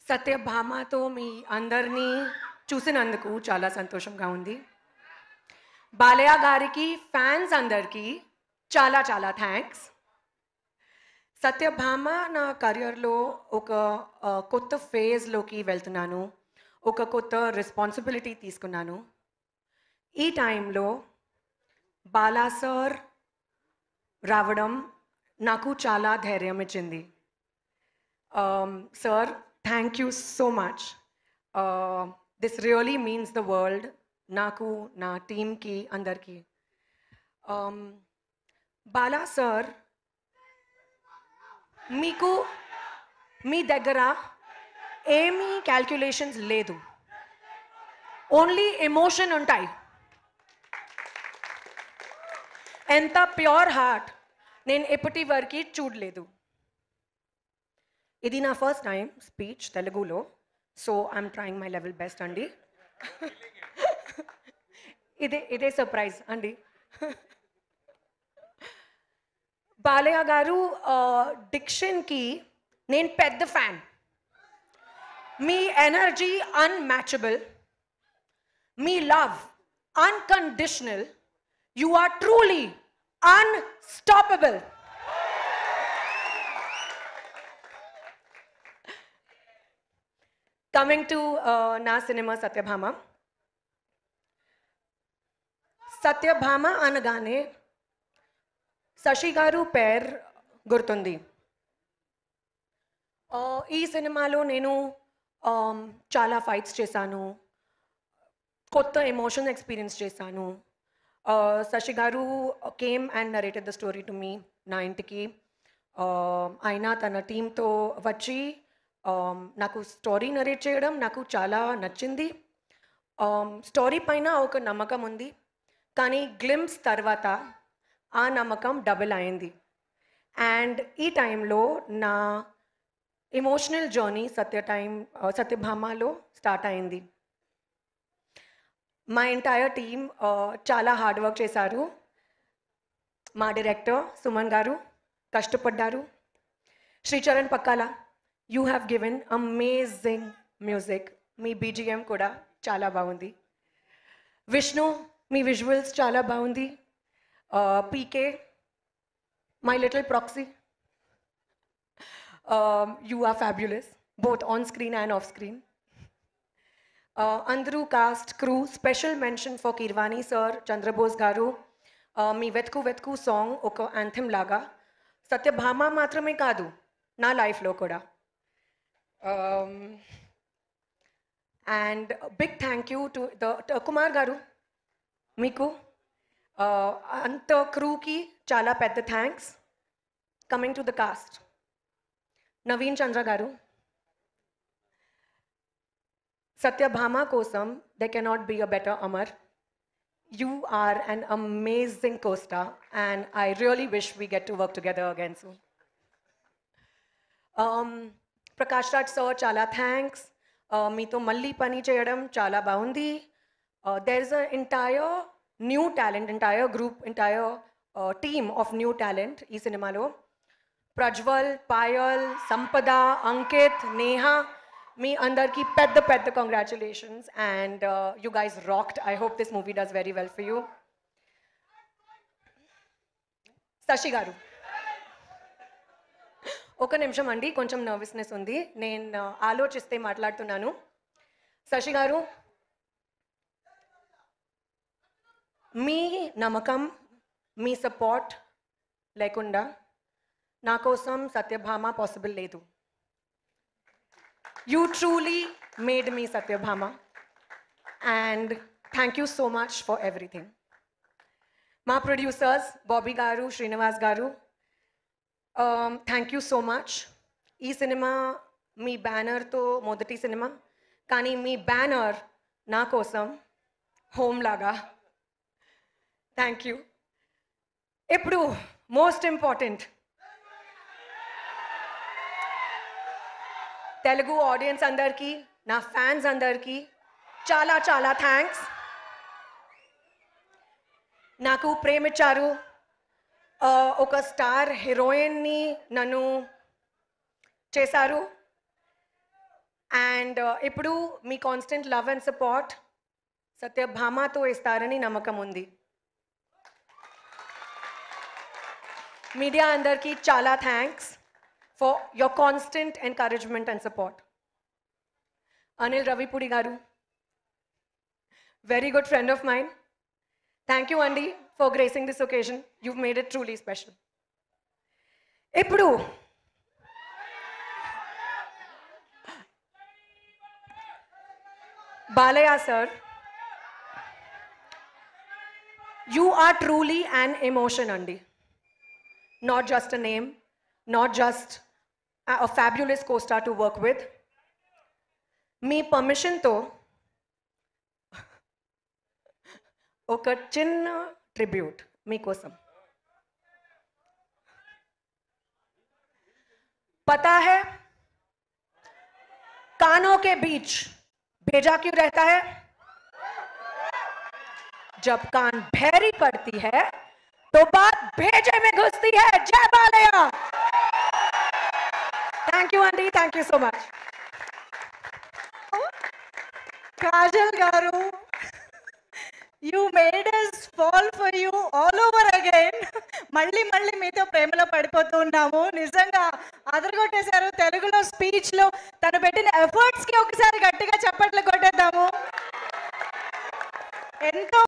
సత్యభామతో మీ అందరినీ చూసినందుకు చాలా సంతోషంగా ఉంది. బాలయ్య గారికి ఫ్యాన్స్ అందరికీ చాలా చాలా థ్యాంక్స్. సత్యభామ నా కెరియర్‌లో ఒక కొత్త ఫేజ్‌లోకి వెళ్తున్నాను. ఒక కొత్త రెస్పాన్సిబిలిటీ తీసుకున్నాను. ఈ టైంలో బాలా సార్ రావడం నాకు చాలా ధైర్యం ఇచ్చింది. Sir, thank you so much. This really means the world నాకు, నా టీమ్‌కి, అందరికీ. బాలా సార్, మీకు మీ దగ్గర ఏమీ క్యాల్కులేషన్స్ లేదు, ఓన్లీ ఎమోషన్ ఉంటాయి. ఎంత ప్యూర్ హార్ట్ నేను ఎప్పటి వరకు చూడలేదు. ఇది నా ఫస్ట్ టైం స్పీచ్ తెలుగులో, so I'm trying my level best అండి. ఇదే సర్ప్రైజ్ అండి. బాలయ్య గారు డిక్షన్కి నేను పెద్ద ఫ్యాన్. మీ ఎనర్జీ అన్మ్యాచబుల్, మీ love unconditional, you are truly unstoppable. Coming to నా సినిమా సత్యభామ. సత్యభామ అనగానే శశి గారు పేరు గుర్తుంది. ఈ సినిమాలో నేను చాలా ఫైట్స్ చేశాను, కొత్త ఎమోషన్ ఎక్స్పీరియన్స్ చేశాను. Sasi garu came and narrated the story to me నా ఇంటికి. ఆయన తన టీంతో వచ్చి నాకు స్టోరీ నరేట్ చేయడం నాకు చాలా నచ్చింది. స్టోరీ పైన ఒక నమ్మకం ఉంది, కానీ గ్లిమ్స్ తర్వాత ఆ నమ్మకం డబుల్ అయింది. అండ్ ఈ టైంలో నా ఎమోషనల్ జర్నీ సత్యభామలో స్టార్ట్ అయింది. మా ఎంటైర్ టీమ్ చాలా హార్డ్ వర్క్ చేశారు. మా డైరెక్టర్ సుమన్ గారు కష్టపడ్డారు. Sricharan Pakkala, you have given amazing music. Me BGM కూడా చాలా బాగుంది. విష్ణు, మీ విజువల్స్ చాలా బాగుంది. PK, my little proxy, you are fabulous, both on screen and off screen. Andru cast, crew, special mention for Kirwani sir, Chandrabose garu. మీ వెతుకు వెతుకు song ఒక anthem లాగా సత్యభామ మాత్రమే కాదు, నా లైఫ్లో కూడా. And big thank you to the Kumar garu, మీకు అంత క్రూకి చాలా పెద్ద thanks. Coming to the cast, Naveen Chandra garu, Satyabhama కోసం they cannot be a better Amar. You are an amazing co-star and I really wish we get to work together again soon. Prakash Raj sir, చాలా thanks. మీతో మళ్ళీ పని చేయడం చాలా బాగుంది. There is a entire new talent, entire group, entire team of new talent ee cinemalo. Prajwal, Payal, Sampada, Ankit, Neha, me andarki pedda congratulations, and you guys rocked. I hope this movie does very well for you. Sashi garu, oka nimisham andi, koncham nervousness undi, nenu alochiste maatladutunnanu. Sashi garu, మీ నమ్మకం, మీ support లేకుండా నా కోసం Satyabhama possible లేదు. You truly made me Satyabhama, and thank you so much for everything. మా producers Bobby గారు, శ్రీనివాస్ గారు, thank you so much. ఈ cinema మీ బ్యానర్తో మొదటి సినిమా, కానీ మీ బ్యానర్ నా కోసం హోమ్ లాగా. Thank you. ఇప్పుడు మోస్ట్ ఇంపార్టెంట్, తెలుగు ఆడియన్స్ అందరికీ, నా ఫ్యాన్స్ అందరికీ చాలా చాలా థ్యాంక్స్. నాకు ప్రేమించారు, ఒక స్టార్ హీరోయిన్ని నన్ను చేశారు. అండ్ ఇప్పుడు మీ కాన్స్టెంట్ లవ్ అండ్ సపోర్ట్ సత్యభామతో ఇస్తారని నమ్మకం ఉంది. మీడియా అందరికీ చాలా thanks for your constant encouragement and support. Anil Ravipudi గారు, very good friend of mine. Thank you, Andy, for gracing this occasion. You've made it truly special. Ippudu Balaya sir, you are truly an emotion, Andy. Not just a name, not just a fabulous co-star to work with. Me permission to ఒక చిన్న tribute మీకోసం. पता है कानों के बीच भेजा क्यों रहता है? जब कान भैरी पड़ती है तो बात भेजे में घुसती है. जय Balayya. Thank you aunty, thank you so much. Kajal garu, you made us fall for you all over again. మళ్ళీ మీతో ప్రేమలో పడిపోతూ ఉన్నాము. నిజంగా అదరగొట్టేశారు. తెలుగులో స్పీచ్ లో తను పెట్టిన ఎఫర్ట్స్ కి ఒకసారి గట్టిగా చప్పట్లు కొట్టేద్దాము. ఎంతో